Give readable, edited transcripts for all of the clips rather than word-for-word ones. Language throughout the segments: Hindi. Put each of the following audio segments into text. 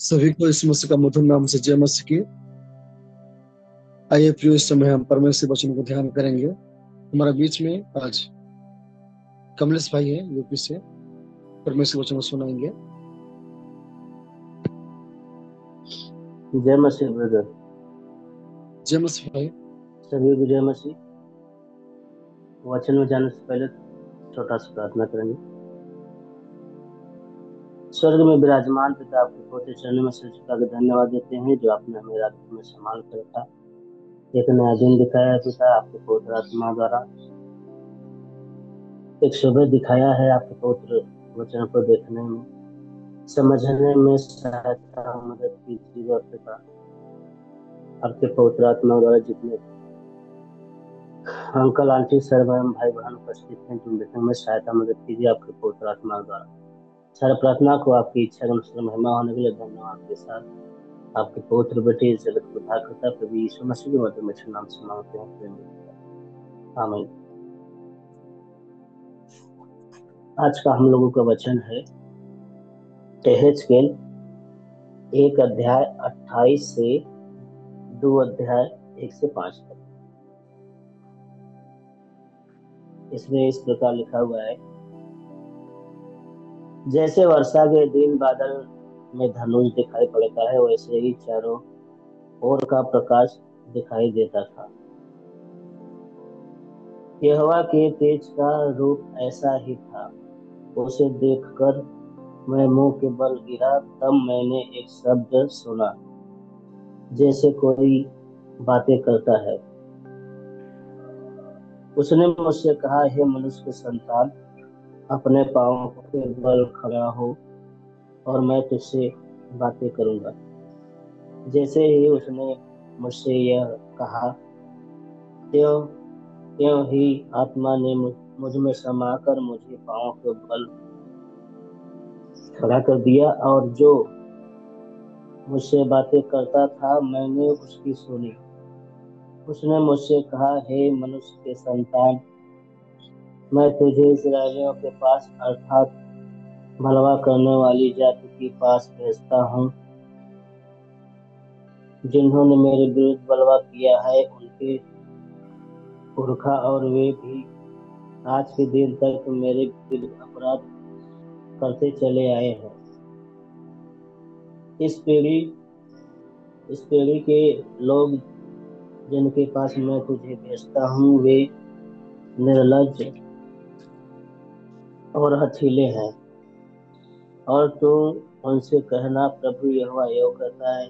सभी को इस मसीह का मधुर नाम से जय मसीह की। आइए प्रिय, इस समय हम परमेश्वर वचन को ध्यान करेंगे। हमारा बीच में आज कमलेश भाई है यूपी से, परमेश्वर वचन को सुनाएंगे। जय मसीह ब्रदर। जय मसीह भाई। सभी को जय मसीह। वचन में जाने से पहले छोटा सा प्रार्थना करेंगे। स्वर्ग में विराजमान पिता, आपके पोते चरणों में सिर झुका के धन्यवाद देते हैं जो आपने हमें रात में संभाल कर रखा, एक नया दिन दिखाया है पिता। आपके पवित्र आत्मा द्वारा एक सुबह दिखाया है, आपके पवित्र वचन को देखने में, समझने में सहायता मदद कीजिएगा पिता। आपके पवित्र आत्मा द्वारा जितने अंकल आंटी सर बहन भाई बहन उपस्थित हैं, तुम देखने में सहायता मदद कीजिए आपके पवित्र आत्मा द्वारा। सारे प्रार्थना को आपकी इच्छा के अनुसार महिमा होने के लिए धन्यवाद के साथ आपके पवित्र बेटे इस जगत को उद्धार करता प्रभु यीशु मसीह के मधुर मिठे नाम से मांगते हैं, प्रेम में। आमीन। आज का हम लोगों का वचन है एहेजकेल 1 अध्याय 28 से 2 अध्याय 1 से 5 तक। इसमें इस प्रकार लिखा हुआ है, जैसे वर्षा के दिन बादल में धनुष दिखाई पड़ता है, वैसे ही चारों ओर का प्रकाश दिखाई देता था। यहोवा के तेज का रूप ऐसा ही था। उसे देखकर मैं मुंह के बल गिरा। तब मैंने एक शब्द सुना, जैसे कोई बातें करता है। उसने मुझसे कहा, हे मनुष्य के संतान, अपने पांवों के बल खड़ा हो और मैं तुझसे बातें करूंगा। जैसे ही उसने मुझसे यह कहा, त्यों त्यों ही आत्मा ने मुझ में समाकर मुझे पांवों के बल खड़ा कर दिया, और जो मुझसे बातें करता था मैंने उसकी सुनी। उसने मुझसे कहा, हे मनुष्य के संतान, मैं तुझे इस्राएलियों के पास अर्थात भलवा करने वाली जाति के पास भेजता हूँ, जिन्होंने मेरे विरुद्ध बलवा किया है। उनके पुरखा और वे भी आज के दिन तक मेरे विरुद्ध अपराध करते चले आए हैं। इस पीढ़ी के लोग जिनके पास मैं तुझे भेजता हूँ, वे निर्लज्ज और हठीले हैं। और तू उनसे कहना, प्रभु यहोवा योग कहता है।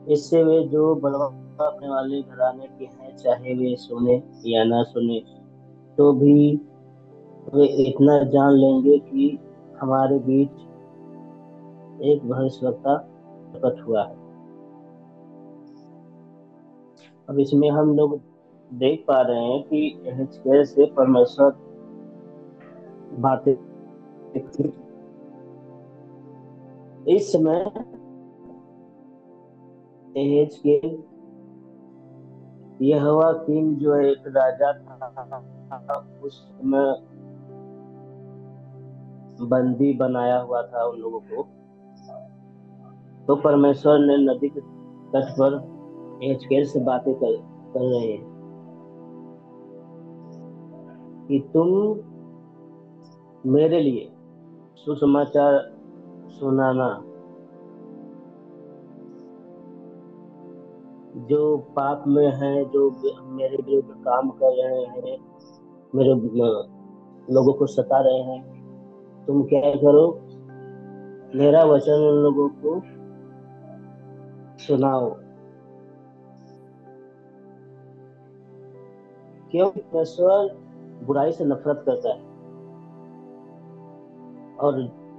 इससे वे जो बलवा करने वाले घराने के हैं, चाहे वे सुने या ना सुने, तो भी वे इतना जान लेंगे कि हमारे बीच एक भविष्यवक्ता प्रकट हुआ है। अब इसमें हम लोग देख पा रहे हैं कि एहेजकेल से परमेश्वर बातें। इस समय एहेजकेल यहोवा किंग जो एक राजा था, उस समय बंदी बनाया हुआ था उन लोगों को। तो परमेश्वर ने नदी के तट पर एहेजकेल से बातें कर रहे हैं कि तुम मेरे लिए सुसमाचार सुनाना। जो पाप में है, जो मेरे विरुद्ध काम कर रहे हैं, मेरे लोगों को सता रहे हैं, तुम क्या करो, मेरा वचन उन लोगों को सुनाओ। क्योंकि परमेश्वर बुराई से नफरत करता है, और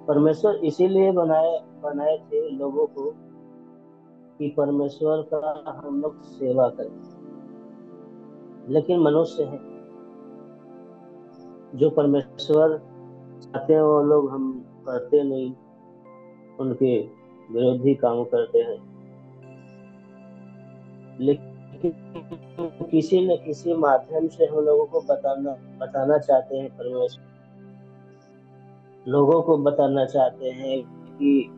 परमेश्वर इसीलिए बनाए थे लोगों को कि परमेश्वर का हम लोग सेवा करें। लेकिन मनुष्य है जो परमेश्वर चाहते हैं वो लोग हम करते नहीं, उनके विरोधी काम करते हैं। लेकिन किसी न किसी माध्यम से हम लोगों को बताना चाहते हैं, परमेश्वर लोगों को बताना चाहते हैं कि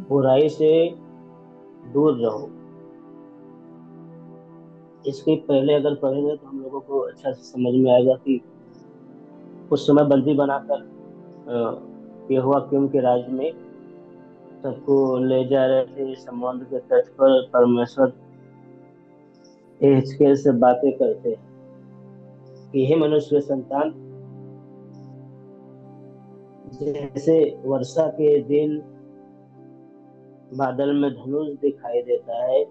बुराई से दूर रहो। इसके पहले अगर पढ़ेंगे तो हम लोगों को अच्छा से समझ में आएगा कि उस समय बंदी बनाकर यहोयाकीम के राज्य में सबको ले जा रहे थे। समुद्र के तट पर परमेश्वर एहजकेल से बातें करते हैं कि हे मनुष्य के संतान, जैसे वर्षा के दिन बादल में धनुष दिखाई देता है,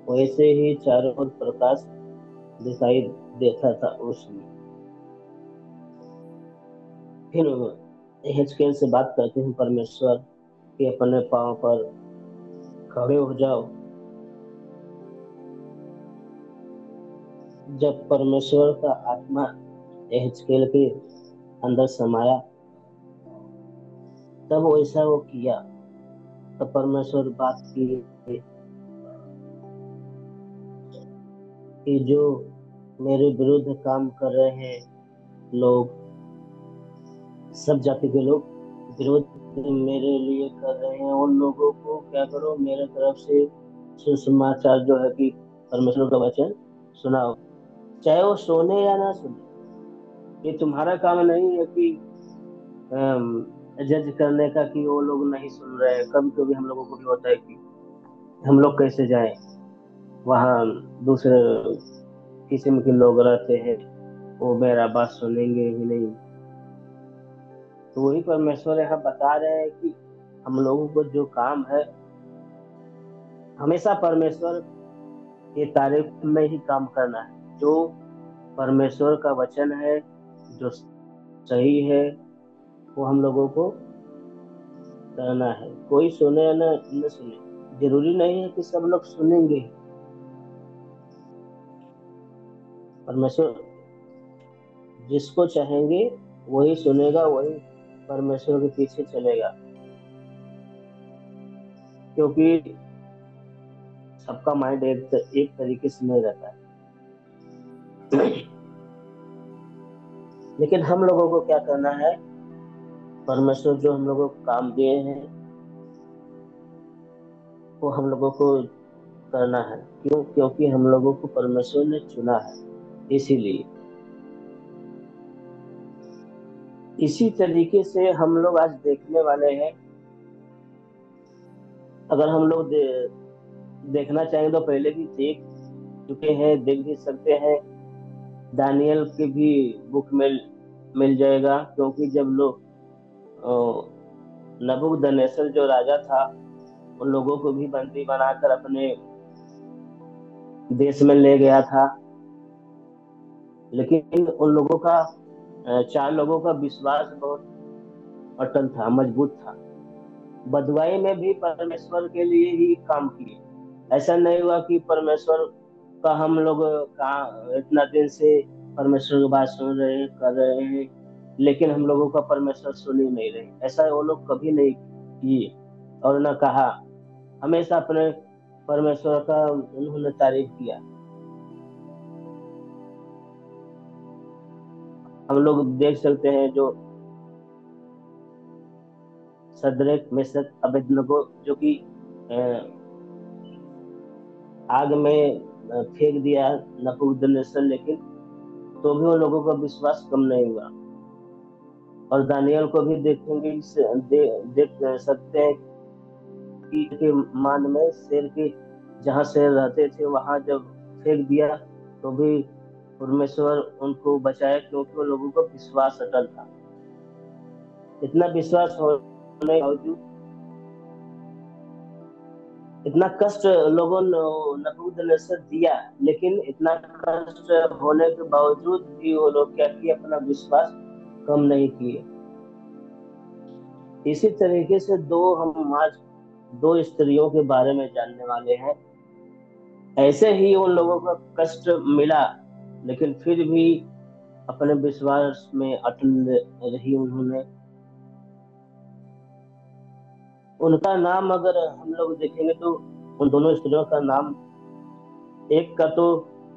वैसे ही चारों ओर प्रकाश दिखाई देता था उस समय। फिर एहजकेल से बात करते हैं परमेश्वर कि अपने पांव पर खड़े हो जाओ। जब परमेश्वर का आत्मा एहजकेल के अंदर समाया, तब वैसा वो किया। तब परमेश्वर बात की कि जो मेरे विरुद्ध काम कर रहे हैं लोग, सब जाति के लोग विरोध मेरे लिए कर रहे हैं, उन लोगों को क्या करो, मेरे तरफ से सुसमाचार जो है कि परमेश्वर का वचन सुनाओ, चाहे वो सुने या ना सुने। ये तुम्हारा काम नहीं है कि जज करने का कि वो लोग नहीं सुन रहे हैं। कभी कभी हम लोगों को भी होता है कि हम लोग कैसे जाएं, वहाँ दूसरे किस्म के लोग रहते हैं, वो मेरा बात सुनेंगे ही नहीं। तो वही परमेश्वर यहाँ बता रहे हैं कि हम लोगों को जो काम है, हमेशा परमेश्वर की तारीफ में ही काम करना है। जो परमेश्वर का वचन है, जो सही है, वो हम लोगों को करना है। कोई सुने या न सुने, जरूरी नहीं है कि सब लोग सुनेंगे। परमेश्वर जिसको चाहेंगे वही सुनेगा, वही परमेश्वर के पीछे चलेगा, क्योंकि सबका माइंड एक तरीके से नहीं रहता है। लेकिन हम लोगों को क्या करना है, परमेश्वर जो हम लोगों को काम दिए हैं वो हम लोगों को करना है। क्यों? क्योंकि हम लोगों को परमेश्वर ने चुना है, इसीलिए। इसी तरीके से हम लोग आज देखने वाले हैं। अगर हम लोग देखना चाहें तो पहले भी देख चुके हैं, देख भी सकते हैं। दानियल की भी बुक में मिल जाएगा, क्योंकि जब लोग नबूकदनेस्सर जो राजा था, उन लोगों को भी बंदी बनाकर अपने देश में ले गया था। लेकिन उन लोगों का 4 लोगों का विश्वास बहुत अटल था, मजबूत था। बदवाई में भी परमेश्वर के लिए ही काम किए। ऐसा नहीं हुआ कि परमेश्वर का हम लोग इतना दिन से परमेश्वर की बात सुन रहे हैं, कर रहे हैं, लेकिन हम लोगों का परमेश्वर सुन ही नहीं रहे। ऐसा वो लोग कभी नहीं किए और न कहा। हमेशा अपने परमेश्वर का उन्होंने तारीफ किया। हम लोग देख सकते हैं जो शद्रक मेशक अबेदनगो, जो कि आग में फेंक दिया नबूकदनेस्सर, लेकिन तो भी उन लोगों का विश्वास कम नहीं हुआ। और दानियल को भी देखेंगे, देख सकते हैं कि के मान में शेर के जहाँ शेर रहते थे वहां जब फेंक दिया तो भी परमेश्वर उनको बचाया, क्योंकि उन लोगों का विश्वास अटल था। इतना विश्वास होने के बावजूद, इतना कष्ट लोगों ने नबूकदनेस्सर दिया, लेकिन इतना कष्ट होने के बावजूद भी वो लोग क्या किए, अपना विश्वास कम नहीं किए। इसी तरीके से हम आज 2 स्त्रियों के बारे में जानने वाले हैं। ऐसे ही उन लोगों का कष्ट मिला, लेकिन फिर भी अपने विश्वास में अटल रही उन्होंने। उनका नाम अगर हम लोग देखेंगे तो उन दोनों स्त्रियों का नाम, एक का तो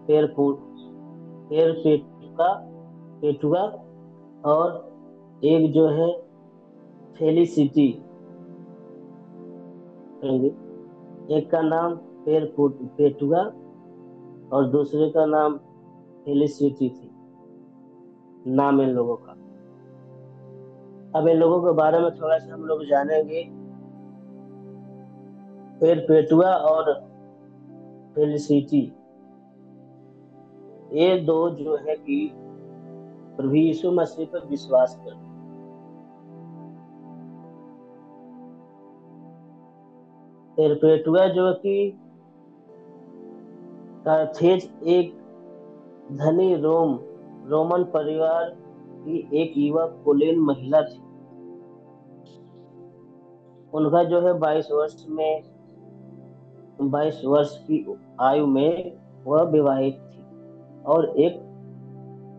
पेर पेटुआ, और एक जो है फेलिसिटी कहेंगे। एक का नाम पेटुआ और दूसरे का नाम फेलिसिटी थी, नाम इन लोगों का। अब इन लोगों के बारे में थोड़ा सा हम लोग जानेंगे। पेटुआ और फेलिसिटी, ये दो जो है कि प्रभु यीशु मसीह पर विश्वास करते। पेटुआ जो कि कार्थेज एक धनी रोमन परिवार की एक युवा कुलीन महिला थी। उनका जो है 22 वर्ष की आयु में वह विवाहित थी और एक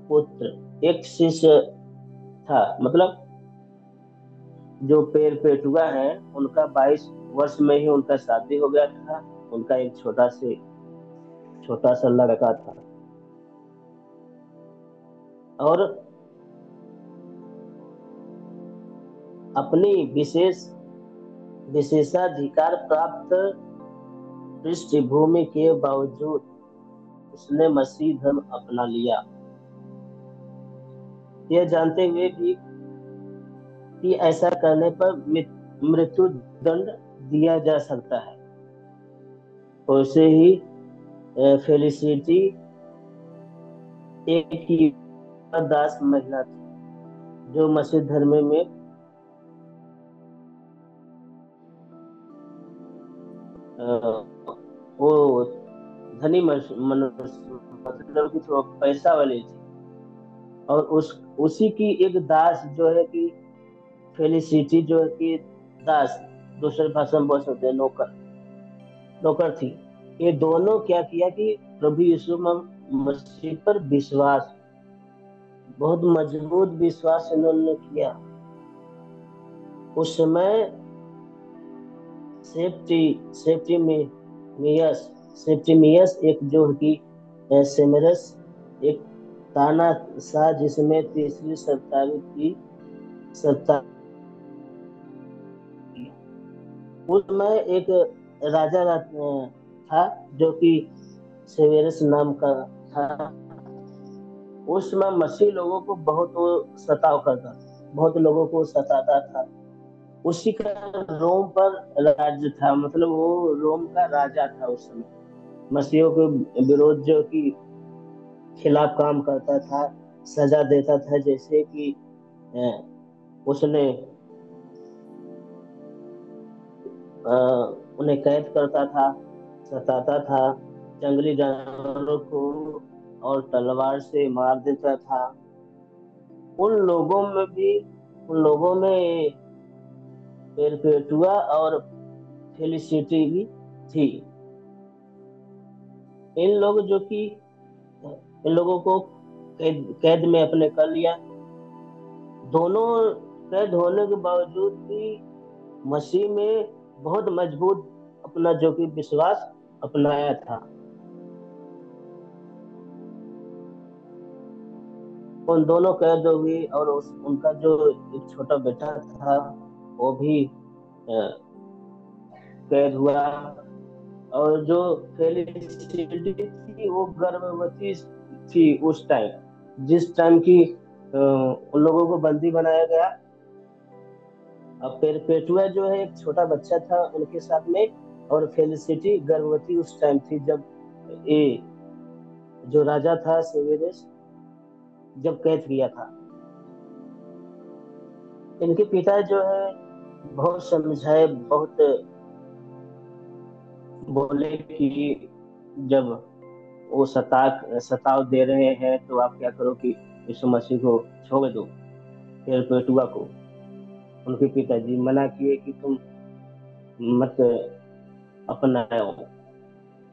पुत्र, एक शिष्य था। मतलब जो पेटुआ है उनका 22 वर्ष में ही उनका शादी हो गया था। उनका एक छोटा सा लड़का था और अपनी विशेषाधिकार प्राप्त पृष्ठभूमि के बावजूद उसने मसीह धर्म अपना लिया, यह जानते हुए भी कि ऐसा करने पर मृत्यु दंड दिया जा सकता है। वैसे ही फेलिसिटी एक दास महिला थी जो मसीह धर्म में वो धनी मनुष्य, मतलब कि थोड़ा पैसा वाली थी। और उसी की एक दास जो है कि फेलिसिटी जो है कि दास, दूसरे भाषा में बोल सकते हैं नौकर थी। ये दोनों क्या किया कि प्रभु यीशु मसीह पर विश्वास, बहुत मजबूत विश्वास इन्होंने किया। उस समय सेप्टिमियस एक जो है कि सेमेरस एक तानाशाह, जिसमें तीसरी शताब्दी उसमें एक राजा था जो कि सेवेरस नाम का था। उसमें मसीह लोगों को बहुत सताव करता था, बहुत लोगों को सताता था। उसी का रोम पर राज्य था, मतलब वो रोम का राजा था उस समय। मसीहियों के विरोध जो कि खिलाफ काम करता था, सजा देता था। जैसे कि उसने उन्हें कैद करता था, सताता था, जंगली जानवरों को और तलवार से मार देता था। उन लोगों में पेटुआ और फेलिसिटी भी थी। इन लोगों को कैद में अपने कर लिया। दोनों कैद होने के बावजूद भी मसीह में बहुत मजबूत अपना जो कि विश्वास अपनाया था। उन दोनों कैद हो गई और उनका जो एक छोटा बेटा था वो भी कैद हुआ। और जो फेलिसिटी थी वो गर्भवती थी उस टाइम, जिस टाइम की उन लोगों को बंदी बनाया गया। अब पेटुआ जो है एक छोटा बच्चा था उनके साथ में, और फेलिसिटी गर्भवती उस टाइम थी जब ये जो राजा था सेवेरस जब कैद किया था। इनके पिता जो है बहुत समझाए, बहुत बोले कि जब वो सताव दे रहे हैं तो आप क्या करो कि यीशु मसीह को छोड़ दो। फिर पेटुआ को उनके पिताजी मना किए कि तुम मत अपनाओ,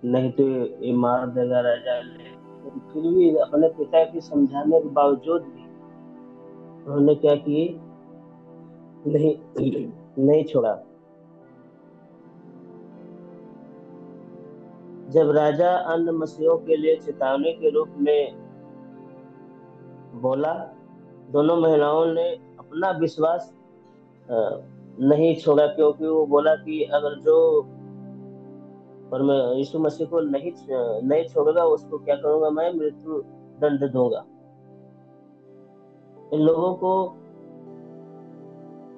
नहीं तो ये मार देगा राजा। लेकिन फिर भी अपने पिता की समझाने के बावजूद भी उन्होंने क्या किए, नहीं छोड़ा। जब राजा अन्य मसीहों के लिए चेतावनी के रूप में बोला, दोनों महिलाओं ने अपना विश्वास नहीं छोड़ा, क्योंकि वो बोला कि अगर जो पर मैं यीशु मसीह को नहीं छोड़ेगा, उसको क्या करूंगा, मैं मृत्यु दंड दूंगा। इन लोगों को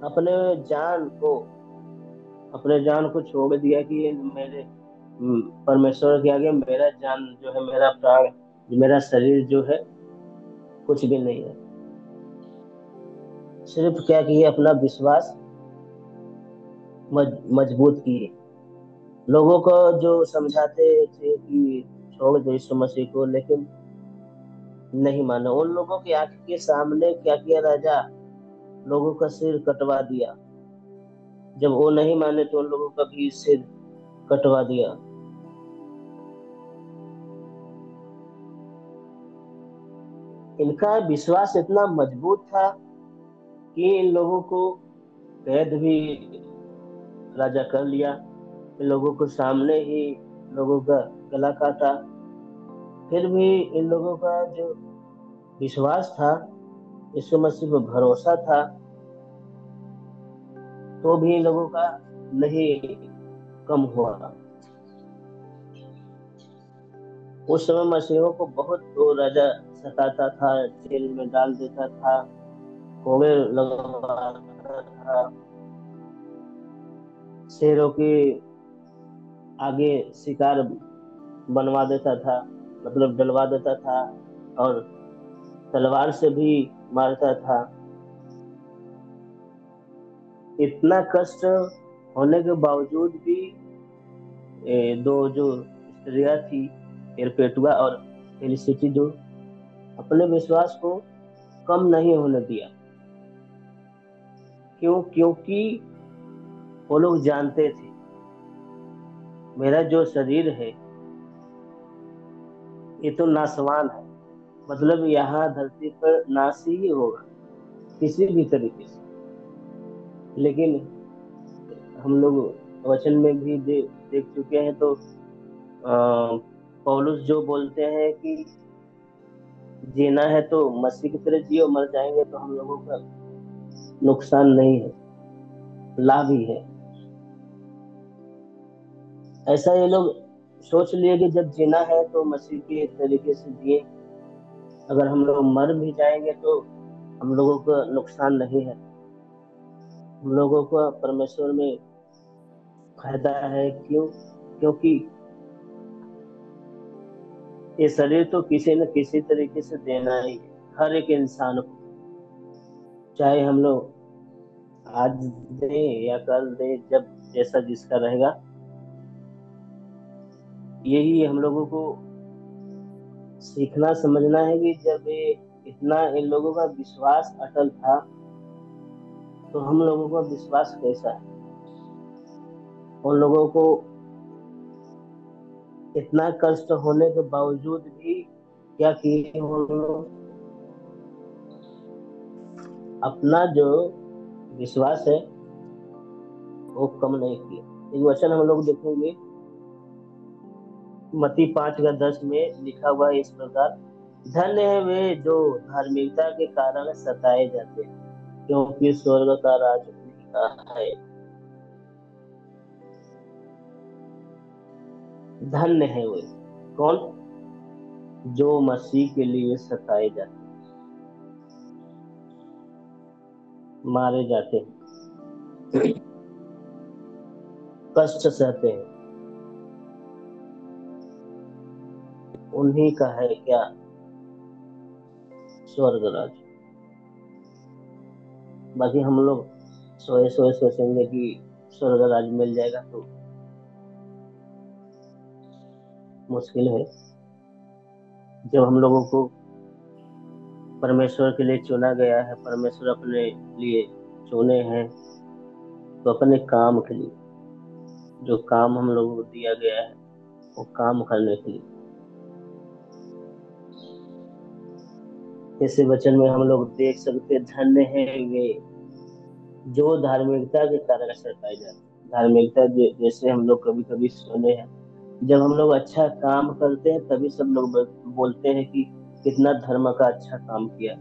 अपने जान को अपने जान को छोड़ दिया कि ये मेरे परमेश्वर के आगे मेरा जान जो है, मेरा प्राण, मेरा शरीर जो है कुछ भी नहीं है। सिर्फ क्या किए, अपना विश्वास मजबूत किए। लोगों को जो समझाते थे कि छोड़ दो यीशु मसीह को, लेकिन नहीं माना। उन लोगों की आंख के सामने क्या किया राजा, लोगों का सिर कटवा दिया। जब वो नहीं माने तो उन लोगों का भी सिर कटवा दिया। इनका विश्वास इतना मजबूत था कि इन लोगों को कैद भी राजा कर लिया। इन लोगों को सामने ही लोगों का गला काटा। फिर भी इन लोगों का जो विश्वास था, यीशु मसीह पर भरोसा था, तो भी इन लोगों का नहीं कम हुआ। उस समय मसीहों को बहुत तो राजा सताता था, जेल में डाल देता था, कोड़े लगवाता था, शेरों के आगे शिकार बनवा देता था, मतलब डलवा देता था, और तलवार से भी मारता था। इतना कष्ट होने के बावजूद भी दो जो स्त्रियां थी, पेरपेटुआ और फेलिसिटी, जो अपने विश्वास को कम नहीं होने दिया। क्यों? क्योंकि वो लोग जानते थे मेरा जो शरीर है ये तो नासवान है, मतलब यहाँ धरती पर नाश ही होगा किसी भी तरीके से। लेकिन हम लोग वचन में भी देख चुके हैं, तो पौलुस जो बोलते हैं कि जीना है तो मसीह की तरह जियो, मर जाएंगे तो हम लोगों का नुकसान नहीं है, लाभ ही है। ऐसा ये लोग सोच लिए कि जब जीना है तो मसीह के तरीके से जिए, अगर हम लोग मर भी जाएंगे तो हम लोगों का नुकसान नहीं है, हम लोगों को परमेश्वर में फायदा है। क्यों? क्योंकि ये शरीर तो किसी न किसी तरीके से देना ही है हर एक इंसान को, चाहे हम लोग आज दें या कल दें, जब जैसा जिसका रहेगा। यही हम लोगों को सीखना समझना है कि जब ये इतना इन लोगों का विश्वास अटल था, तो हम लोगों का विश्वास कैसा है। उन लोगों को इतना कष्ट होने के बावजूद भी क्या किए उन लोग, अपना जो विश्वास है वो कम नहीं किए। एक वचन हम लोग देखेंगे, मत्ती 5:10 में लिखा हुआ है इस प्रकार, धन्य है वे जो धार्मिकता के कारण सताए जाते हैं, क्योंकि स्वर्ग का राज उन्हीं का है। धन्य है वे कौन? जो मसीह के लिए सताए जाते हैं, मारे जाते हैं, कष्ट सहते हैं। उन्हीं का है क्या? स्वर्ग राज। बाकी हम लोग सोए सोए सोचेंगे कि स्वर्ग राज मिल जाएगा, तो मुश्किल है। जब हम लोगों को परमेश्वर के लिए चुना गया है, परमेश्वर अपने लिए चुने हैं, तो अपने काम के लिए, जो काम हम लोगों को दिया गया है वो काम करने के लिए। इसी वचन में हम लोग देख सकते, धन्य है वे जो धार्मिकता के कारण सताए जाते हैं। धार्मिकता जैसे हम लोग कभी कभी सुने हैं, जब हम लोग अच्छा काम करते हैं तभी सब लोग बोलते हैं कि कितना धर्म का अच्छा काम किया।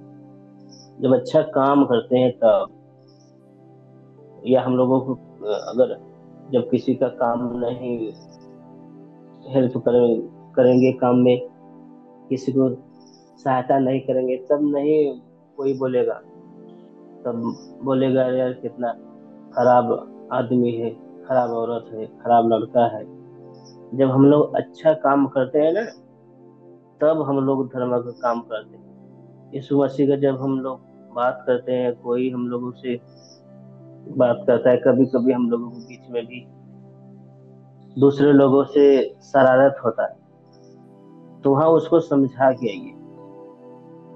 जब अच्छा काम करते हैं तब या हम लोगों को अगर जब किसी का काम नहीं हेल्प करेंगे काम में, किसी को सहायता नहीं करेंगे, तब नहीं कोई बोलेगा। तब बोलेगा अरे यार कितना खराब आदमी है, खराब औरत है, खराब लड़का है। जब हम लोग अच्छा काम करते हैं ना, तब हम लोग धर्म का काम करते हैं। यीशु मसीह का जब हम लोग बात करते हैं, कोई हम लोगों से बात करता है, कभी कभी हम लोगों के बीच में भी दूसरे लोगों से शरारत होता है, तो वहाँ उसको समझा के आइए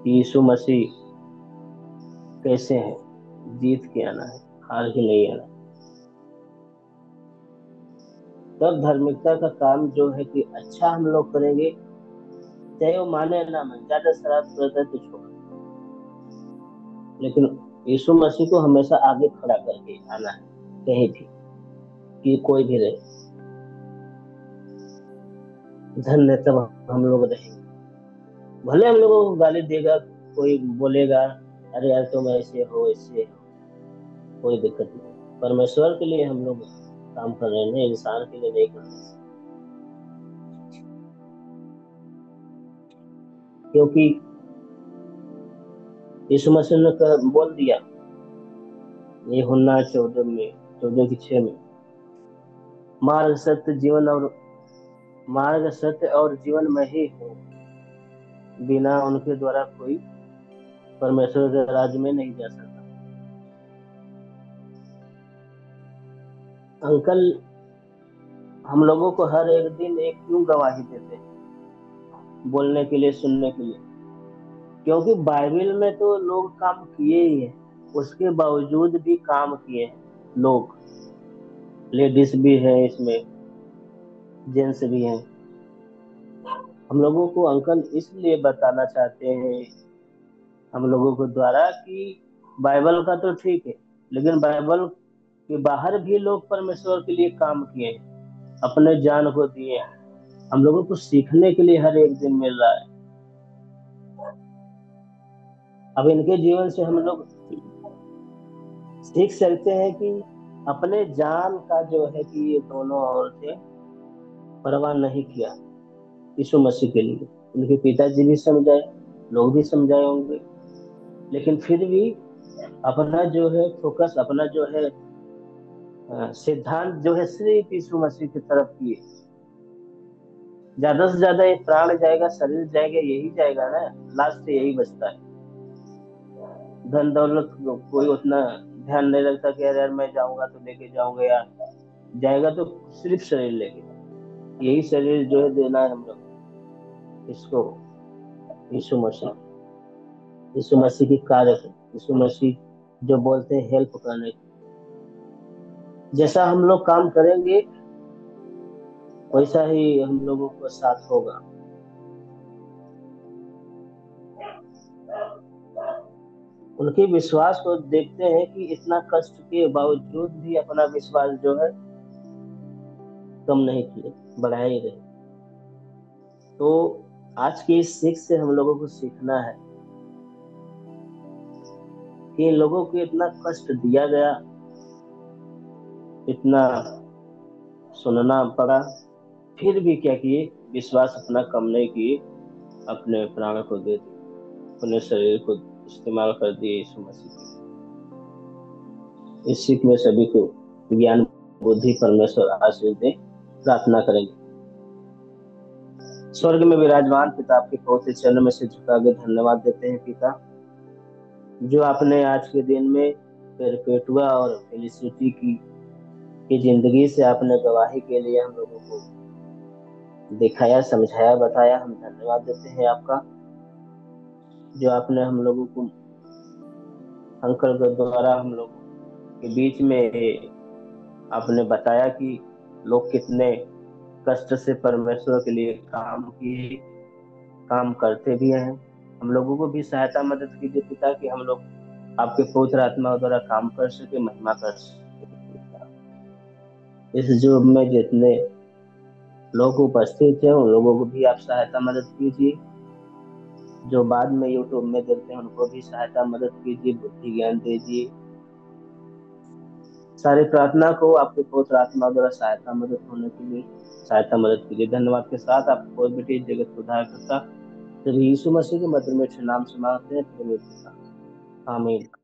कि यीशु मसीह कैसे है, जीत के आना है, हार के नहीं आना। तब धार्मिकता का काम जो है कि अच्छा हम लोग करेंगे, चाहे वो माने ना माने, ज्यादा शरारत करता है तो छोड़, लेकिन यीशु मसीह को हमेशा आगे खड़ा करके आना है, कहीं भी, कि कोई भी रहे। धन्य तब हम लोग रहेंगे। भले हम लोगों को गाली देगा, कोई बोलेगा अरे यार तुम ऐसे हो ऐसे हो, कोई दिक्कत नहीं। परमेश्वर के लिए हम लोग काम कर रहे हैं, इंसान के लिए नहीं कर रहे। क्योंकि यीशु मसीह ने बोल दिया, ये हुन्ना 14 की 6 में, मार्ग सत्य जीवन और मार्ग सत्य और जीवन में ही हूँ, बिना उनके द्वारा कोई परमेश्वर के राज्य में नहीं जा सकता। अंकल हम लोगों को हर एक दिन एक क्यों गवाही देते हैं, बोलने के लिए, सुनने के लिए? क्योंकि बाइबल में तो लोग काम किए ही हैं, उसके बावजूद भी काम किए हैं लोग। लेडीज भी हैं इसमें, जेंट्स भी हैं। हम लोगों को अंकल इसलिए बताना चाहते हैं हम लोगों को द्वारा कि बाइबल का तो ठीक है, लेकिन बाइबल के बाहर भी लोग परमेश्वर के लिए काम किए हैं, अपने जान को दिए हैं। हम लोगों को सीखने के लिए हर एक दिन मिल रहा है। अब इनके जीवन से हम लोग सीख सकते हैं कि अपने जान का जो है कि ये दोनों औरतें परवाह नहीं किया यीशु मसीह के लिए। उनके पिताजी भी समझाए, लोग भी समझाए होंगे, लेकिन फिर भी अपना जो है फोकस, अपना जो है सिद्धांत जो है सिर्फ यीशु मसीह की तरफ किए। ज्यादा से ज्यादा ये प्राण जाएगा, शरीर जाएगा, यही जाएगा ना, लास्ट से यही बचता है। धन दौलत को कोई उतना ध्यान नहीं रखता कि यार मैं जाऊंगा तो लेके जाऊंगा, यार जाएगा तो सिर्फ शरीर लेके। यही शरीर जो है देना है हम लोग इसको, यीशु मसीह, यीशु मसीह की कार्य को, यीशु मसीह जो बोलते हैं हेल्प करने को। जैसा हम लोग काम करेंगे वैसा ही हम लोगों को साथ होगा। उनके विश्वास को देखते हैं कि इतना कष्ट के बावजूद भी अपना विश्वास जो है कम नहीं किए, बढ़ाए ही रहे। तो आज की इस सीख से हम लोगों को सीखना है कि इन लोगों को इतना कष्ट दिया गया, इतना सुनना पड़ा, फिर भी क्या किए, विश्वास अपना कम नहीं किए, अपने प्राण को दे दिए, अपने शरीर को इस्तेमाल कर दिए यीशु मसीह के। इस सीख में सभी को ज्ञान बुद्धि परमेश्वर आशीष दे, प्रार्थना करेंगे। स्वर्ग में विराजमान पिता, आपके पवित्र चरणों में से झुका के धन्यवाद देते हैं पिता, जो आपने आज के दिन में पेरपेटुआ और फेलिसिटी की जिंदगी से आपने गवाही के लिए हम लोगों को दिखाया, समझाया, बताया। हम धन्यवाद देते हैं आपका, जो आपने हम लोगों को अंकल के द्वारा हम लोगों के बीच में आपने बताया कि लोग कितने कष्ट से परमेश्वर के लिए काम किए, काम करते भी हैं। हम लोगों को भी सहायता मदद कीजिए पिता, कि हम लोग आपके पवित्र आत्मा द्वारा काम कर सके, महिमा कर सके। इस युग में जितने लोग उपस्थित हैं उन लोगों को भी आप सहायता मदद कीजिए, जो बाद में यूट्यूब में देखते हैं उनको भी सहायता मदद कीजिए, बुद्धि ज्ञान दीजिए, सारी प्रार्थना को आपके पवित्र आत्मा द्वारा सहायता मदद कीजिए। धन्यवाद के साथ आपको बेटे इस जगत को उद्धार करता, प्रभु यीशु मसीह के मधुर में नाम से मांगते हैं, प्रभु। आमीन।